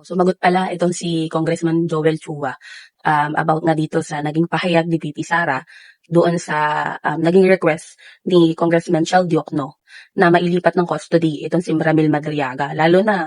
Sumagot pala itong si Congressman Joel Chua, about nga dito sa naging pahayag ni VP Sara doon sa naging request ni Congressman Shell Diokno na mailipat ng custody itong si Ramil Madriaga. Lalo na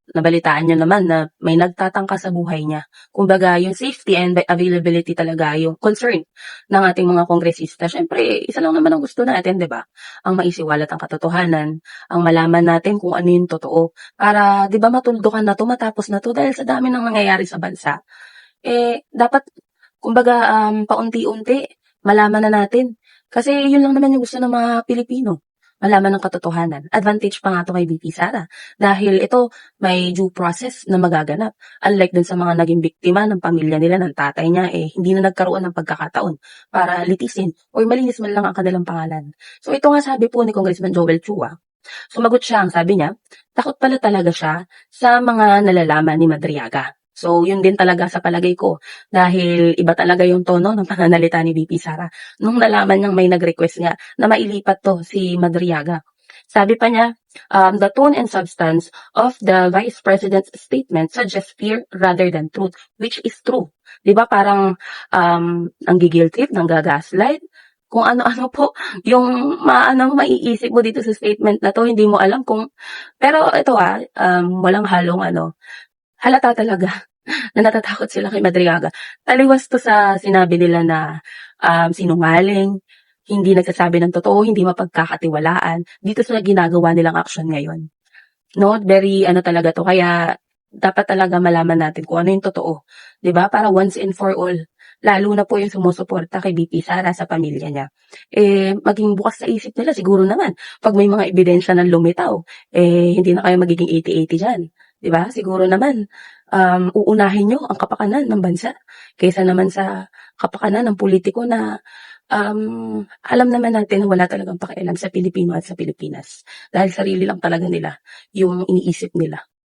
nabalitaan niyo naman na may nagtatangka sa buhay niya. Kumbaga, yung safety and availability talaga yung concern ng ating mga kongresista. Syempre, isa lang naman ang gusto natin, 'di ba? Ang maisiwalat ang katotohanan, ang malaman natin kung ano yung totoo para 'di ba matuldukan na 'to, matapos na 'to dahil sa dami ng nangyayari sa bansa. Dapat kumbaga paunti-unti malaman na natin. Kasi yun lang naman yung gusto ng mga Pilipino, malaman ng katotohanan. Advantage pa nga 'to kay VP Sara dahil ito may due process na magaganap. Unlike dun sa mga naging biktima ng pamilya nila, ng tatay niya, hindi na nagkaroon ng pagkakataon para litisin or malinis man lang ang kanilang pangalan. So ito nga sabi po ni Congressman Joel Chua, sumagot siya, ang sabi niya, takot pala talaga siya sa mga nalalaman ni Madriaga. So, yun din talaga sa palagay ko dahil iba talaga yung tono ng pananalita ni VP Sara nung nalaman niyang may nag-request nga na mailipat to si Madriaga. Sabi pa niya, the tone and substance of the Vice President's statement suggests fear rather than truth, which is true. Di ba parang ang gigil trip, nang gagaslight, kung ano-ano po yung maanong maiisip mo dito sa statement na to, hindi mo alam kung, pero ito walang halong halata talaga na natatakot sila kay Madriaga. Taliwas to sa sinabi nila na sinungaling, hindi nagsasabi ng totoo, hindi mapagkakatiwalaan dito sa ginagawa nilang aksyon ngayon. No, very talaga to, kaya dapat talaga malaman natin kung ano yung totoo, 'di ba? Para once and for all, lalo na po yung sumusuporta kay VP Sara sa pamilya niya. Maging bukas sa isip nila siguro naman. Pag may mga ebidensya ng lumitaw, hindi na kayo magiging 80-80 diyan, 'di ba? Siguro naman uunahin nyo ang kapakanan ng bansa kaysa naman sa kapakanan ng politiko na alam naman natin na wala talagang pakialam sa Pilipino at sa Pilipinas. Dahil sarili lang talaga nila yung iniisip nila.